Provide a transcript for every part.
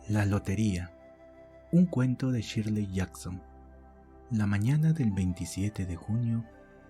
La lotería. Un cuento de Shirley Jackson. La mañana del 27 de junio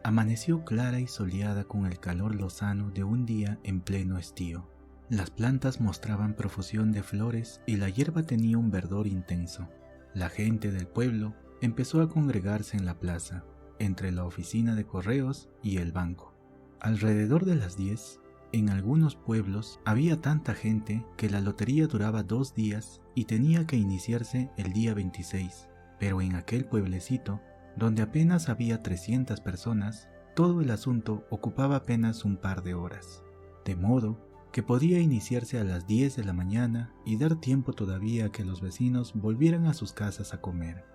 amaneció clara y soleada con el calor lozano de un día en pleno estío. Las plantas mostraban profusión de flores y la hierba tenía un verdor intenso. La gente del pueblo empezó a congregarse en la plaza, entre la oficina de correos y el banco. Alrededor de las 10, en algunos pueblos había tanta gente que la lotería duraba 2 días y tenía que iniciarse el día 26, pero en aquel pueblecito, donde apenas había 300 personas, todo el asunto ocupaba apenas un par de horas, de modo que podía iniciarse a las 10 de la mañana y dar tiempo todavía a que los vecinos volvieran a sus casas a comer.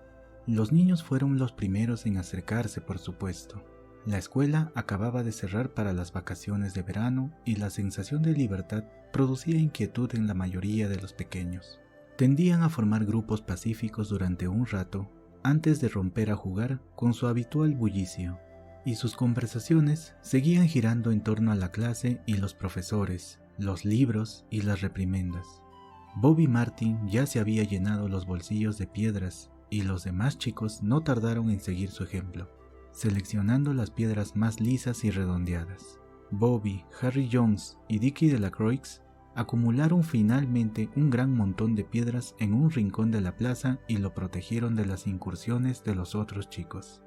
Los niños fueron los primeros en acercarse, por supuesto. La escuela acababa de cerrar para las vacaciones de verano y la sensación de libertad producía inquietud en la mayoría de los pequeños. Tendían a formar grupos pacíficos durante un rato antes de romper a jugar con su habitual bullicio, y sus conversaciones seguían girando en torno a la clase y los profesores, los libros y las reprimendas. Bobby Martin ya se había llenado los bolsillos de piedras y los demás chicos no tardaron en seguir su ejemplo, seleccionando las piedras más lisas y redondeadas. Bobby, Harry Jones y Dickie Delacroix acumularon finalmente un gran montón de piedras en un rincón de la plaza y lo protegieron de las incursiones de los otros chicos.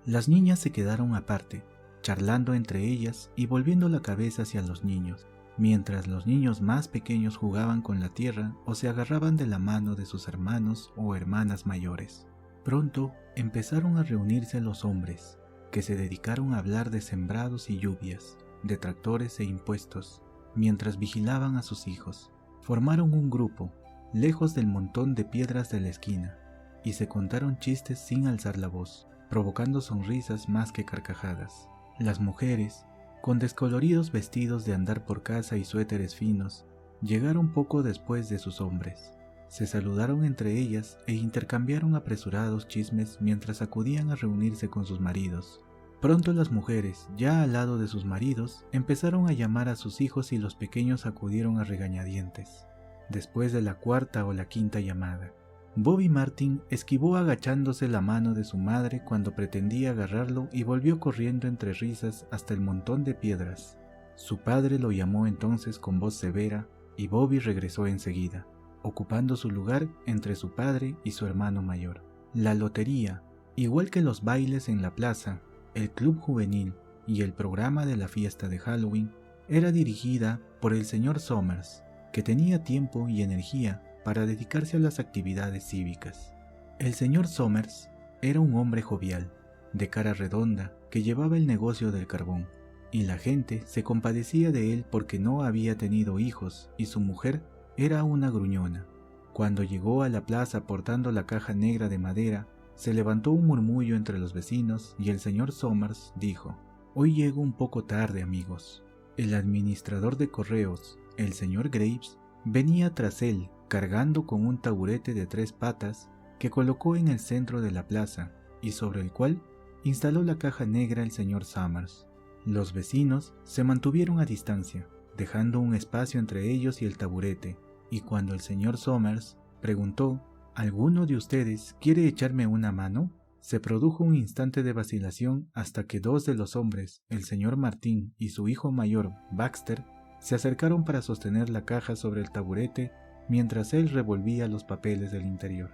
Las niñas se quedaron aparte, charlando entre ellas y volviendo la cabeza hacia los niños, mientras los niños más pequeños jugaban con la tierra o se agarraban de la mano de sus hermanos o hermanas mayores. Pronto empezaron a reunirse los hombres, que se dedicaron a hablar de sembrados y lluvias, de tractores e impuestos, mientras vigilaban a sus hijos. Formaron un grupo, lejos del montón de piedras de la esquina, y se contaron chistes sin alzar la voz, provocando sonrisas más que carcajadas. Las mujeres, con descoloridos vestidos de andar por casa y suéteres finos, llegaron poco después de sus hombres. Se saludaron entre ellas e intercambiaron apresurados chismes mientras acudían a reunirse con sus maridos. Pronto las mujeres, ya al lado de sus maridos, empezaron a llamar a sus hijos y los pequeños acudieron a regañadientes. Después de la cuarta o la quinta llamada, Bobby Martin esquivó agachándose la mano de su madre cuando pretendía agarrarlo y volvió corriendo entre risas hasta el montón de piedras. Su padre lo llamó entonces con voz severa y Bobby regresó enseguida, ocupando su lugar entre su padre y su hermano mayor. La lotería, igual que los bailes en la plaza, el club juvenil y el programa de la fiesta de Halloween, era dirigida por el señor Somers, que tenía tiempo y energía para dedicarse a las actividades cívicas. El señor Somers era un hombre jovial, de cara redonda, que llevaba el negocio del carbón, y la gente se compadecía de él porque no había tenido hijos y su mujer era una gruñona. Cuando llegó a la plaza portando la caja negra de madera, se levantó un murmullo entre los vecinos y el señor Somers dijo: «Hoy llego un poco tarde, amigos». El administrador de correos, el señor Graves, venía tras él cargando con un taburete de 3 patas que colocó en el centro de la plaza y sobre el cual instaló la caja negra el señor Somers. Los vecinos se mantuvieron a distancia, dejando un espacio entre ellos y el taburete, y cuando el señor Somers preguntó: «¿Alguno de ustedes quiere echarme una mano?», se produjo un instante de vacilación hasta que 2 de los hombres, el señor Martín y su hijo mayor, Baxter, se acercaron para sostener la caja sobre el taburete mientras él revolvía los papeles del interior.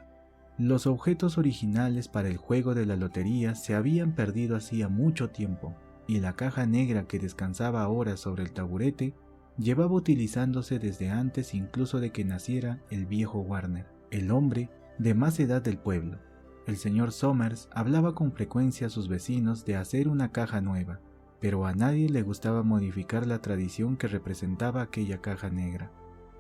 Los objetos originales para el juego de la lotería se habían perdido hacía mucho tiempo, y la caja negra que descansaba ahora sobre el taburete llevaba utilizándose desde antes incluso de que naciera el viejo Warner, el hombre de más edad del pueblo. El señor Somers hablaba con frecuencia a sus vecinos de hacer una caja nueva, pero a nadie le gustaba modificar la tradición que representaba aquella caja negra.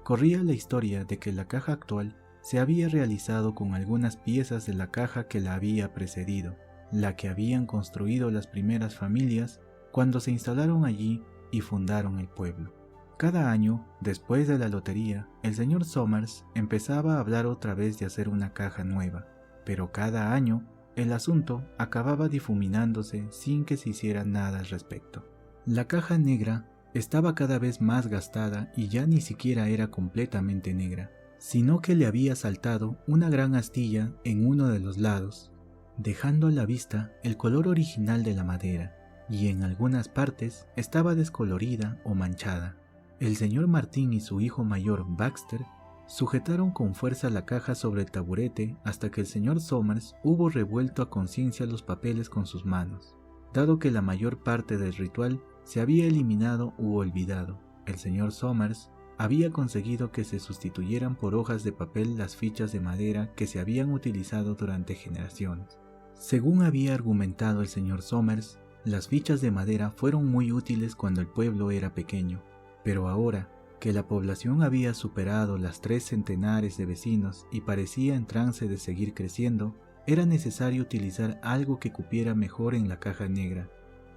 Corría la historia de que la caja actual se había realizado con algunas piezas de la caja que la había precedido, la que habían construido las primeras familias cuando se instalaron allí y fundaron el pueblo. Cada año, después de la lotería, el señor Somers empezaba a hablar otra vez de hacer una caja nueva, pero cada año el asunto acababa difuminándose sin que se hiciera nada al respecto. La caja negra estaba cada vez más gastada y ya ni siquiera era completamente negra. sino que le había saltado una gran astilla en uno de los lados, dejando a la vista el color original de la madera, y en algunas partes estaba descolorida o manchada. El señor Martín y su hijo mayor, Baxter, sujetaron con fuerza la caja sobre el taburete hasta que el señor Somers hubo revuelto a conciencia los papeles con sus manos. Dado que la mayor parte del ritual se había eliminado u olvidado, el señor Somers había conseguido que se sustituyeran por hojas de papel las fichas de madera que se habían utilizado durante generaciones. Según había argumentado el señor Somers, las fichas de madera fueron muy útiles cuando el pueblo era pequeño, pero ahora que la población había superado las 3 centenares de vecinos y parecía en trance de seguir creciendo, era necesario utilizar algo que cupiera mejor en la caja negra.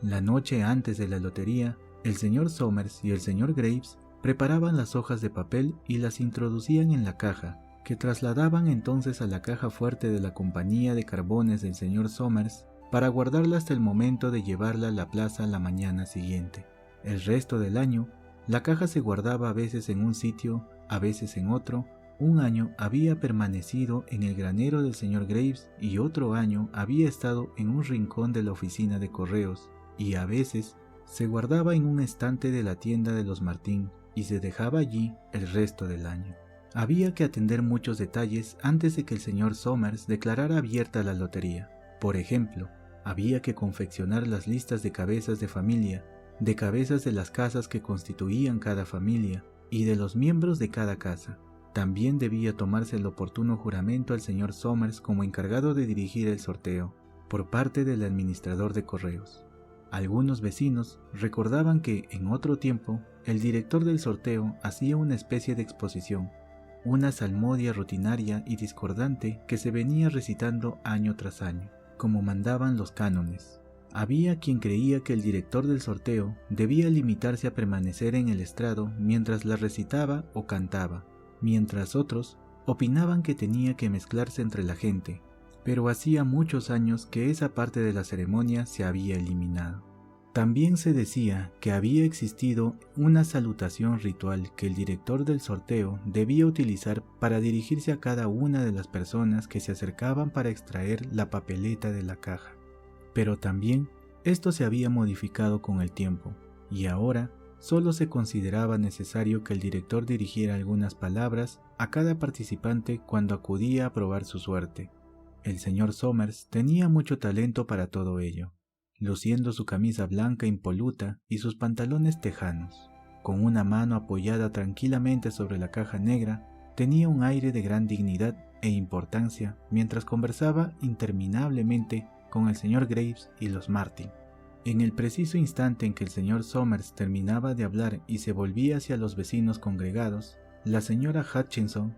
La noche antes de la lotería, el señor Somers y el señor Graves preparaban las hojas de papel y las introducían en la caja, que trasladaban entonces a la caja fuerte de la compañía de carbones del señor Somers para guardarla hasta el momento de llevarla a la plaza la mañana siguiente. El resto del año, la caja se guardaba a veces en un sitio, a veces en otro. Un año había permanecido en el granero del señor Graves y otro año había estado en un rincón de la oficina de correos, y a veces se guardaba en un estante de la tienda de los Martín y se dejaba allí el resto del año. Había que atender muchos detalles antes de que el señor Somers declarara abierta la lotería. Por ejemplo, había que confeccionar las listas de cabezas de familia, de cabezas de las casas que constituían cada familia y de los miembros de cada casa. También debía tomarse el oportuno juramento al señor Somers como encargado de dirigir el sorteo, por parte del administrador de correos. Algunos vecinos recordaban que, en otro tiempo, el director del sorteo hacía una especie de exposición, una salmodia rutinaria y discordante que se venía recitando año tras año, como mandaban los cánones. Había quien creía que el director del sorteo debía limitarse a permanecer en el estrado mientras la recitaba o cantaba, mientras otros opinaban que tenía que mezclarse entre la gente, pero hacía muchos años que esa parte de la ceremonia se había eliminado. También se decía que había existido una salutación ritual que el director del sorteo debía utilizar para dirigirse a cada una de las personas que se acercaban para extraer la papeleta de la caja. Pero también esto se había modificado con el tiempo, y ahora solo se consideraba necesario que el director dirigiera algunas palabras a cada participante cuando acudía a probar su suerte. El señor Somers tenía mucho talento para todo ello, luciendo su camisa blanca impoluta y sus pantalones tejanos. Con una mano apoyada tranquilamente sobre la caja negra, tenía un aire de gran dignidad e importancia mientras conversaba interminablemente con el señor Graves y los Martin. En el preciso instante en que el señor Somers terminaba de hablar y se volvía hacia los vecinos congregados, la señora Hutchinson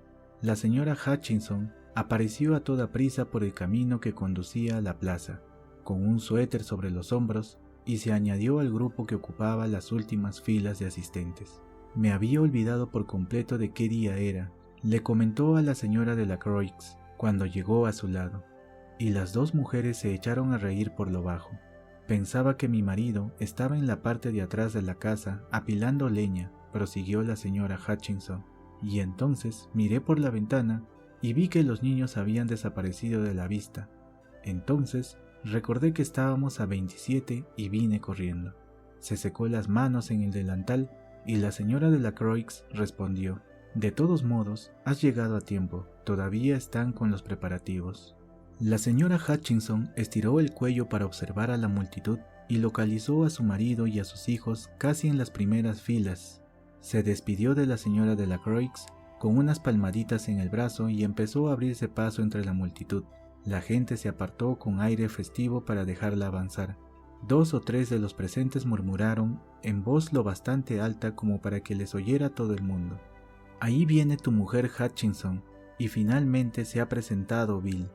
apareció a toda prisa por el camino que conducía a la plaza, con un suéter sobre los hombros, y se añadió al grupo que ocupaba las últimas filas de asistentes. Me había olvidado por completo de qué día era, le comentó a la señora de la Croix cuando llegó a su lado, y las dos mujeres se echaron a reír por lo bajo. Pensaba que mi marido estaba en la parte de atrás de la casa apilando leña, prosiguió la señora Hutchinson, y entonces miré por la ventana y vi que los niños habían desaparecido de la vista. Entonces recordé que estábamos a 27 y vine corriendo. Se secó las manos en el delantal y la señora de la Croix respondió: «De todos modos, has llegado a tiempo, todavía están con los preparativos». La señora Hutchinson estiró el cuello para observar a la multitud y localizó a su marido y a sus hijos casi en las primeras filas. Se despidió de la señora de la Croix con unas palmaditas en el brazo y empezó a abrirse paso entre la multitud. La gente se apartó con aire festivo para dejarla avanzar. 2 o 3 de los presentes murmuraron en voz lo bastante alta como para que les oyera todo el mundo: «Ahí viene tu mujer Hutchinson, y finalmente se ha presentado Bill».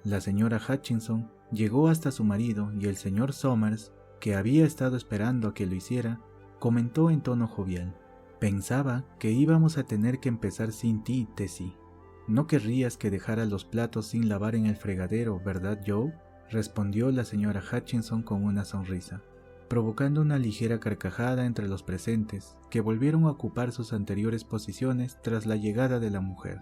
La señora Hutchinson llegó hasta su marido y el señor Somers, que había estado esperando a que lo hiciera, comentó en tono jovial: «Pensaba que íbamos a tener que empezar sin ti, Tessie. No querrías que dejara los platos sin lavar en el fregadero, ¿verdad, Joe?», respondió la señora Hutchinson con una sonrisa. provocando una ligera carcajada entre los presentes, que volvieron a ocupar sus anteriores posiciones tras la llegada de la mujer.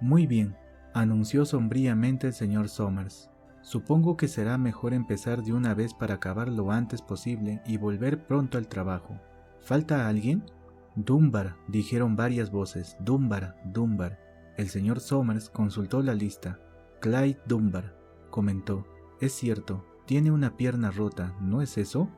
«Muy bien», anunció sombríamente el señor Somers. «Supongo que será mejor empezar de una vez para acabar lo antes posible y volver pronto al trabajo. ¿Falta alguien?» «Dunbar», dijeron varias voces. «Dunbar, Dunbar». El señor Somers consultó la lista. «Clyde Dunbar», comentó. «Es cierto, tiene una pierna rota, ¿no es eso?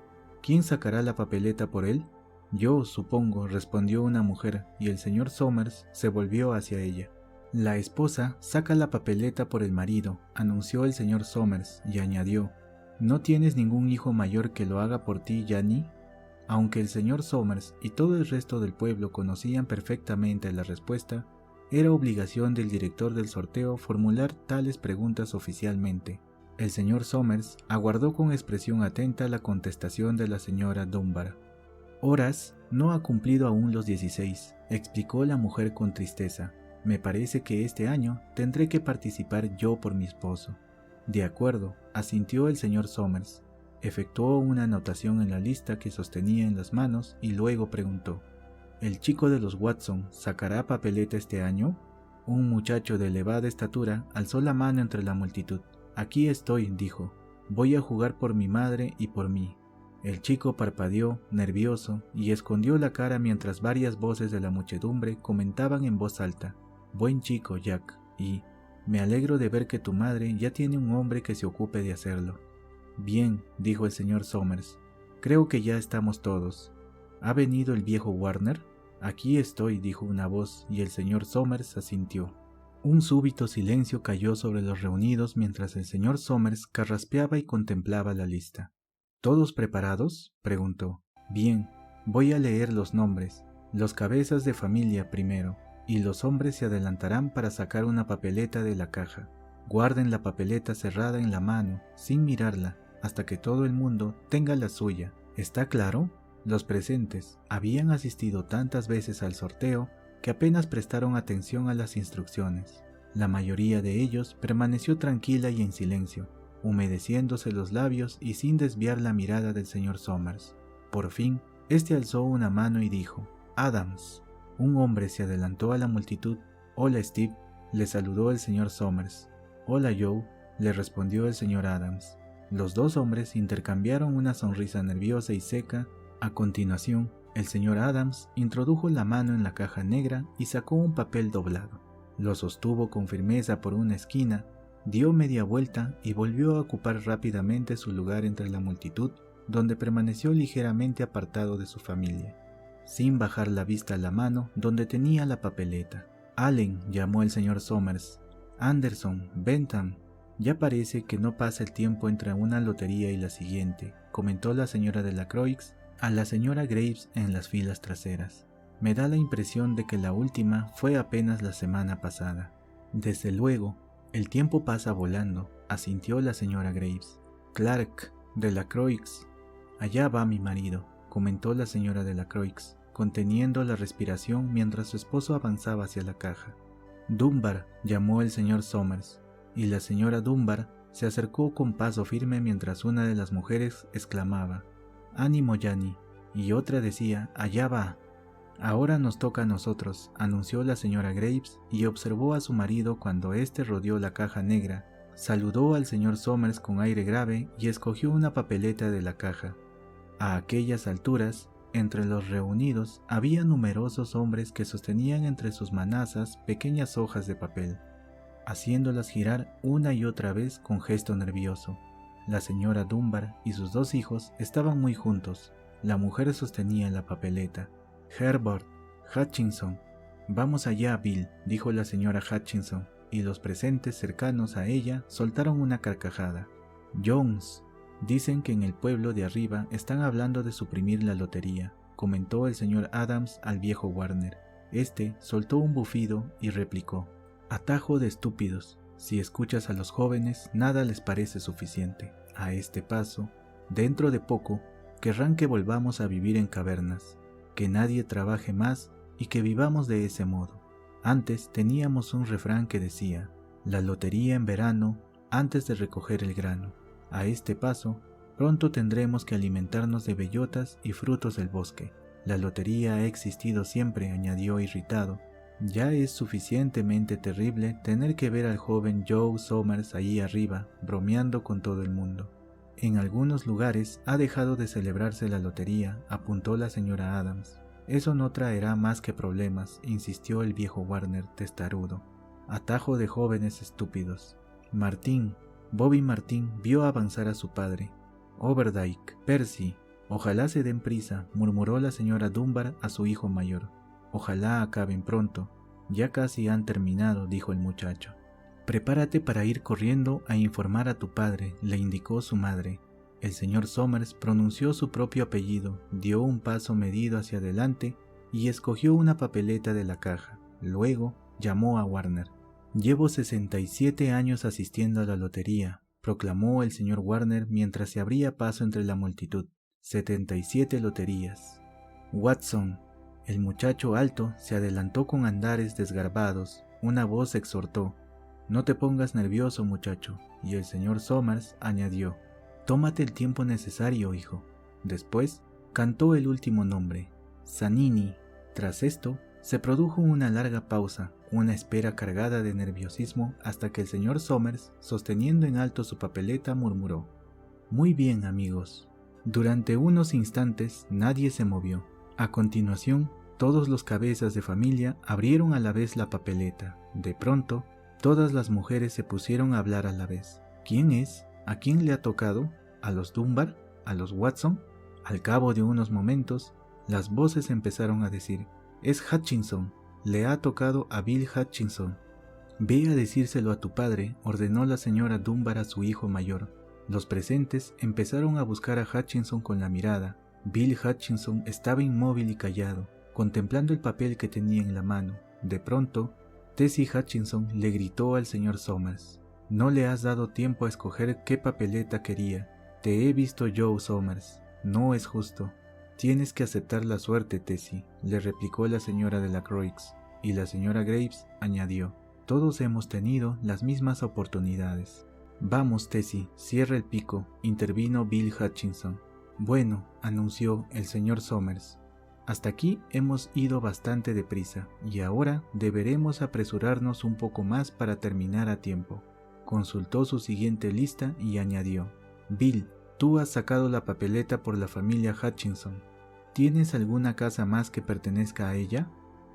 ¿Quién sacará la papeleta por él?» «Yo, supongo», respondió una mujer, y el señor Somers se volvió hacia ella. «La esposa saca la papeleta por el marido», anunció el señor Somers, y añadió: «¿No tienes ningún hijo mayor que lo haga por ti, Janny?» Aunque el señor Somers y todo el resto del pueblo conocían perfectamente la respuesta, era obligación del director del sorteo formular tales preguntas oficialmente. El señor Somers aguardó con expresión atenta la contestación de la señora Dunbar. «Horace no ha cumplido aún los 16», explicó la mujer con tristeza. «Me parece que este año tendré que participar yo por mi esposo». «De acuerdo», asintió el señor Somers. Efectuó una anotación en la lista que sostenía en las manos y luego preguntó: «¿El chico de los Watson sacará papeleta este año?» Un muchacho de elevada estatura alzó la mano entre la multitud. «Aquí estoy», dijo. «Voy a jugar por mi madre y por mí». El chico parpadeó, nervioso, y escondió la cara mientras varias voces de la muchedumbre comentaban en voz alta: «Buen chico, Jack», y «Me alegro de ver que tu madre ya tiene un hombre que se ocupe de hacerlo». «Bien», dijo el señor Somers. «Creo que ya estamos todos. ¿Ha venido el viejo Warner?» «Aquí estoy», dijo una voz, y el señor Somers asintió. Un súbito silencio cayó sobre los reunidos mientras el señor Somers carraspeaba y contemplaba la lista. «¿Todos preparados?», preguntó. «Bien, voy a leer los nombres, los cabezas de familia primero, y los hombres se adelantarán para sacar una papeleta de la caja. Guarden la papeleta cerrada en la mano, sin mirarla, hasta que todo el mundo tenga la suya. ¿Está claro?». Los presentes habían asistido tantas veces al sorteo que apenas prestaron atención a las instrucciones. La mayoría de ellos permaneció tranquila y en silencio, humedeciéndose los labios y sin desviar la mirada del señor Somers. Por fin, este alzó una mano y dijo: «Adams». Un hombre se adelantó a la multitud. «Hola, Steve», le saludó el señor Somers. «Hola, Joe», le respondió el señor Adams. Los dos hombres intercambiaron una sonrisa nerviosa y seca. A continuación, el señor Adams introdujo la mano en la caja negra y sacó un papel doblado. Lo sostuvo con firmeza por una esquina, dio media vuelta y volvió a ocupar rápidamente su lugar entre la multitud, donde permaneció ligeramente apartado de su familia, sin bajar la vista a la mano donde tenía la papeleta. «Allen», llamó el señor Somers. «Anderson, Bentham». «Ya parece que no pasa el tiempo entre una lotería y la siguiente», comentó la señora de la Croix a la señora Graves en las filas traseras. «Me da la impresión de que la última fue apenas la semana pasada». «Desde luego, el tiempo pasa volando», asintió la señora Graves. «Clark, de la Croix». «Allá va mi marido», comentó la señora de la Croix, conteniendo la respiración mientras su esposo avanzaba hacia la caja. «Dunbar», llamó el señor Somers, y la señora Dunbar se acercó con paso firme mientras una de las mujeres exclamaba: «Ánimo, Janny», y otra decía: «Allá va». «Ahora nos toca a nosotros», anunció la señora Graves, y observó a su marido cuando éste rodeó la caja negra, saludó al señor Somers con aire grave y escogió una papeleta de la caja. A aquellas alturas, entre los reunidos había numerosos hombres que sostenían entre sus manazas pequeñas hojas de papel, haciéndolas girar una y otra vez con gesto nervioso. La señora Dunbar y sus dos hijos estaban muy juntos. La mujer sostenía la papeleta. «Herbert, Hutchinson». «Vamos allá, Bill», dijo la señora Hutchinson, y los presentes cercanos a ella soltaron una carcajada. «Jones, dicen que en el pueblo de arriba están hablando de suprimir la lotería», comentó el señor Adams al viejo Warner. Este soltó un bufido y replicó: «Atajo de estúpidos. Si escuchas a los jóvenes, nada les parece suficiente. A este paso, dentro de poco, querrán que volvamos a vivir en cavernas, que nadie trabaje más y que vivamos de ese modo. Antes teníamos un refrán que decía: la lotería en verano antes de recoger el grano. A este paso, Pronto tendremos que alimentarnos de bellotas y frutos del bosque. La lotería ha existido siempre, añadió irritado. Ya es suficientemente terrible tener que ver al joven Joe Somers ahí arriba, bromeando con todo el mundo. En algunos lugares ha dejado de celebrarse la lotería, apuntó la señora Adams. Eso no traerá más que problemas, insistió el viejo Warner testarudo. Atajo de jóvenes estúpidos. Bobby Martín vio avanzar a su padre. Overdyke, Percy, ojalá se den prisa, murmuró la señora Dunbar a su hijo mayor. Ojalá acaben pronto. Ya casi han terminado, dijo el muchacho. Prepárate para ir corriendo a informar a tu padre, le indicó su madre. El señor Somers pronunció su propio apellido, dio un paso medido hacia adelante y escogió una papeleta de la caja. Luego llamó a Warner. Llevo 67 años asistiendo a la lotería, proclamó el señor Warner mientras se abría paso entre la multitud. 77 loterías. Watson. El muchacho alto se adelantó con andares desgarbados. Una voz exhortó: no te pongas nervioso, muchacho, y el señor Somers añadió: tómate el tiempo necesario, hijo. Después cantó el último nombre, Zanini. Tras esto, se produjo una larga pausa, una espera cargada de nerviosismo hasta que el señor Somers, sosteniendo en alto su papeleta, murmuró: muy bien, amigos. Durante unos instantes nadie se movió. A continuación, todos los cabezas de familia abrieron a la vez la papeleta. De pronto, todas las mujeres se pusieron a hablar a la vez. ¿Quién es? ¿A quién le ha tocado? ¿A los Dunbar? ¿A los Watson? Al cabo de unos momentos, las voces empezaron a decir: es Hutchinson, le ha tocado a Bill Hutchinson. Ve a decírselo a tu padre, ordenó la señora Dunbar a su hijo mayor. Los presentes empezaron a buscar a Hutchinson con la mirada. Bill Hutchinson estaba inmóvil y callado, contemplando el papel que tenía en la mano. De pronto, Tessie Hutchinson le gritó al señor Somers: no le has dado tiempo a escoger qué papeleta quería. Te he visto, Joe Somers. No es justo. Tienes que aceptar la suerte, Tessie, le replicó la señora de la Croix, y la señora Graves añadió: todos hemos tenido las mismas oportunidades. Vamos, Tessie, cierra el pico, intervino Bill Hutchinson. Bueno, anunció el señor Somers, hasta aquí hemos ido bastante deprisa, y ahora deberemos apresurarnos un poco más para terminar a tiempo. Consultó su siguiente lista y añadió: Bill, tú has sacado la papeleta por la familia Hutchinson. ¿Tienes alguna casa más que pertenezca a ella?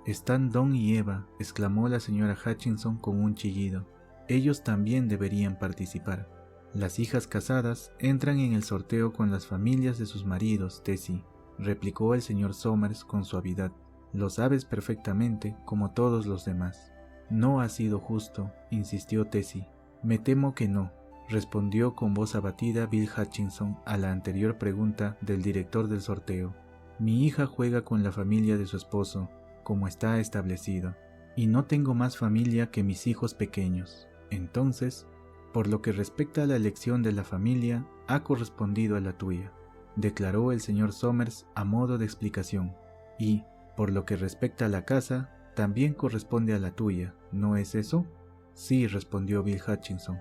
Están Don y Eva, exclamó la señora Hutchinson con un chillido. Ellos también deberían participar. Las hijas casadas entran en el sorteo con las familias de sus maridos, Tessie, replicó el señor Somers con suavidad. Lo sabes perfectamente, como todos los demás. No ha sido justo, insistió Tessie. Me temo que no, respondió con voz abatida Bill Hutchinson a la anterior pregunta del director del sorteo. Mi hija juega con la familia de su esposo, como está establecido, y no tengo más familia que mis hijos pequeños. Entonces, por lo que respecta a la elección de la familia, ha correspondido a la tuya, declaró el señor Somers a modo de explicación, y, por lo que respecta a la casa, también corresponde a la tuya, ¿no es eso? Sí, respondió Bill Hutchinson.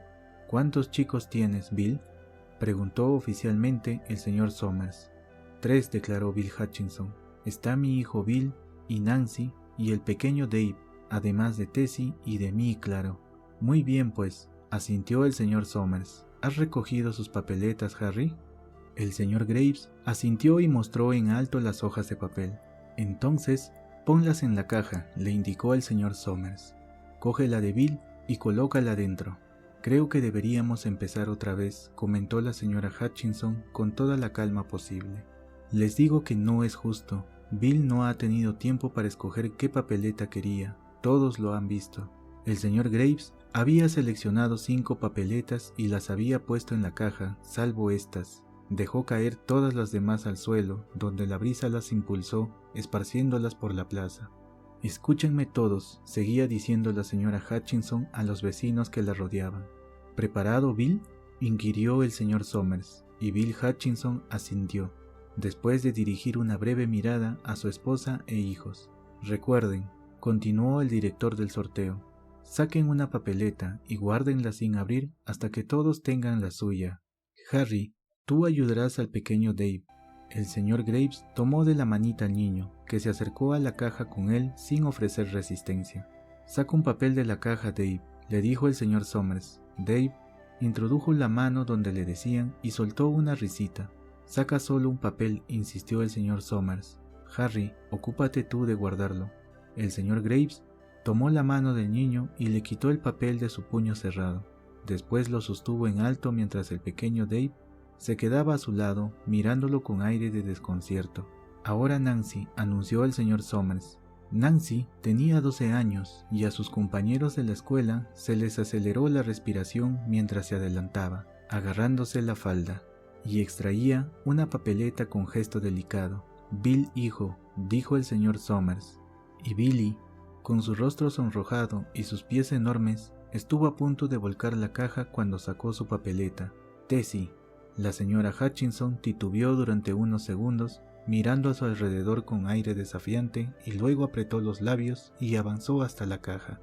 ¿Cuántos chicos tienes, Bill?, preguntó oficialmente el señor Somers. 3, declaró Bill Hutchinson. Está mi hijo Bill y Nancy y el pequeño Dave, además de Tessie y de mí, claro. Muy bien, pues, asintió el señor Somers. ¿Has recogido sus papeletas, Harry? El señor Graves asintió y mostró en alto las hojas de papel. Entonces, ponlas en la caja, le indicó el señor Somers. Coge la de Bill y colócala dentro. Creo que deberíamos empezar otra vez, comentó la señora Hutchinson con toda la calma posible. Les digo que no es justo. Bill no ha tenido tiempo para escoger qué papeleta quería. Todos lo han visto. El señor Graves había seleccionado 5 papeletas y las había puesto en la caja, salvo estas. Dejó caer todas las demás al suelo, donde la brisa las impulsó, esparciéndolas por la plaza. Escúchenme todos, seguía diciendo la señora Hutchinson a los vecinos que la rodeaban. ¿Preparado, Bill?, inquirió el señor Somers, y Bill Hutchinson asintió, después de dirigir una breve mirada a su esposa e hijos. Recuerden, continuó el director del sorteo, saquen una papeleta y guárdenla sin abrir hasta que todos tengan la suya. Harry, Tú ayudarás al pequeño Dave. El señor Graves tomó de la manita al niño, que se acercó a la caja con él sin ofrecer resistencia. Saca un papel de la caja, Dave, le dijo el señor Somers. Dave introdujo la mano donde le decían y soltó una risita. Saca solo un papel, insistió el señor Somers. Harry, ocúpate tú de guardarlo. El señor Graves tomó la mano del niño y le quitó el papel de su puño cerrado. Después lo sostuvo en alto mientras el pequeño Dave se quedaba a su lado, mirándolo con aire de desconcierto. Ahora Nancy, anunció el señor Somers. Nancy tenía 12 años y a sus compañeros de la escuela se les aceleró la respiración mientras se adelantaba, agarrándose la falda, y extraía una papeleta con gesto delicado. Bill, hijo, dijo el señor Somers. Y Billy, con su rostro sonrojado y sus pies enormes, estuvo a punto de volcar la caja cuando sacó su papeleta. Tessie. La señora Hutchinson titubeó durante unos segundos, mirando a su alrededor con aire desafiante, y luego apretó los labios y avanzó hasta la caja.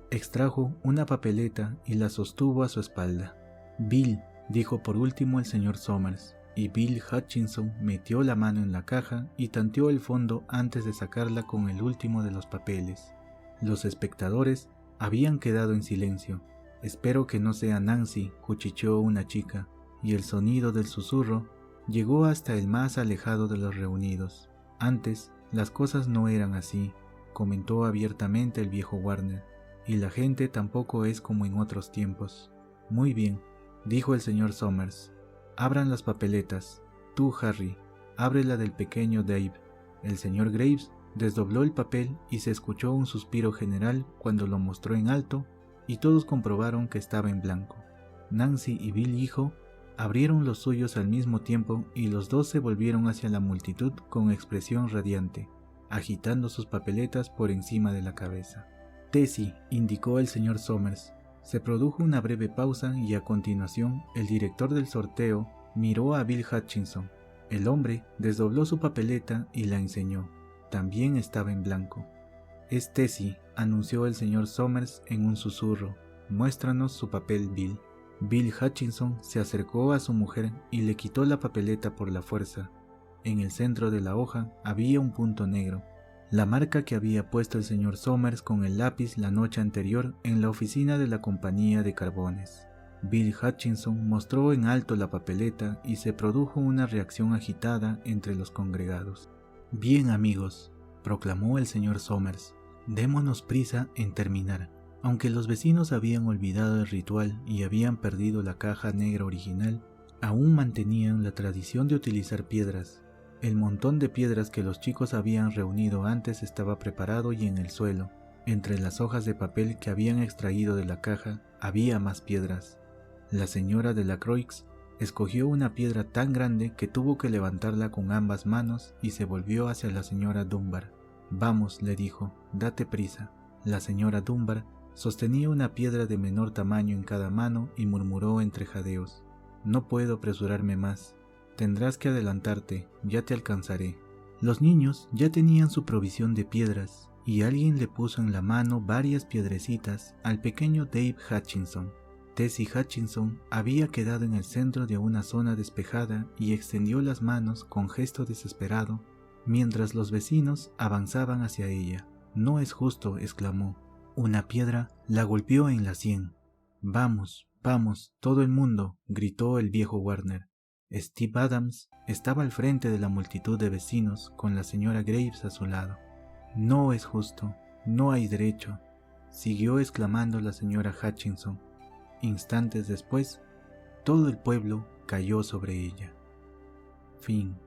Extrajo una papeleta y la sostuvo a su espalda. Bill, dijo por último el señor Somers, y Bill Hutchinson metió la mano en la caja y tanteó el fondo antes de sacarla con el último de los papeles. Los espectadores habían quedado en silencio. Espero que no sea Nancy, cuchicheó una chica, y el sonido del susurro llegó hasta el más alejado de los reunidos. Antes, las cosas no eran así, comentó abiertamente el viejo Warner, y la gente tampoco es como en otros tiempos. Muy bien, dijo el señor Somers. Abran las papeletas. Tú, Harry, abre la del pequeño Dave. El señor Graves desdobló el papel y se escuchó un suspiro general cuando lo mostró en alto, y todos comprobaron que estaba en blanco. Nancy y Bill, hijo, abrieron los suyos al mismo tiempo y los dos se volvieron hacia la multitud con expresión radiante, agitando sus papeletas por encima de la cabeza. Tessie, indicó el señor Somers. Se produjo una breve pausa y a continuación el director del sorteo miró a Bill Hutchinson. El hombre desdobló su papeleta y la enseñó. También estaba en blanco. Es Tessie, anunció el señor Somers en un susurro. Muéstranos su papel, Bill. Bill Hutchinson se acercó a su mujer y le quitó la papeleta por la fuerza. En el centro de la hoja había un punto negro, la marca que había puesto el señor Somers con el lápiz la noche anterior en la oficina de la compañía de carbones. Bill Hutchinson mostró en alto la papeleta y se produjo una reacción agitada entre los congregados. Bien, amigos, proclamó el señor Somers, démonos prisa en terminar. Aunque los vecinos habían olvidado el ritual y habían perdido la caja negra original, aún mantenían la tradición de utilizar piedras. El montón de piedras que los chicos habían reunido antes estaba preparado y en el suelo. Entre las hojas de papel que habían extraído de la caja había más piedras. La señora de la Croix escogió una piedra tan grande que tuvo que levantarla con ambas manos y se volvió hacia la señora Dunbar. Vamos, le dijo, date prisa. La señora Dunbar sostenía una piedra de menor tamaño en cada mano y murmuró entre jadeos. No puedo apresurarme más. Tendrás que adelantarte, ya te alcanzaré. Los niños ya tenían su provisión de piedras y alguien le puso en la mano varias piedrecitas al pequeño Dave Hutchinson. Tessie Hutchinson había quedado en el centro de una zona despejada y extendió las manos con gesto desesperado mientras los vecinos avanzaban hacia ella. No es justo, exclamó. Una piedra la golpeó en la sien. Vamos, vamos, todo el mundo, gritó el viejo Warner. Steve Adams estaba al frente de la multitud de vecinos con la señora Graves a su lado. No es justo, no hay derecho, siguió exclamando la señora Hutchinson. Instantes después, todo el pueblo cayó sobre ella. Fin.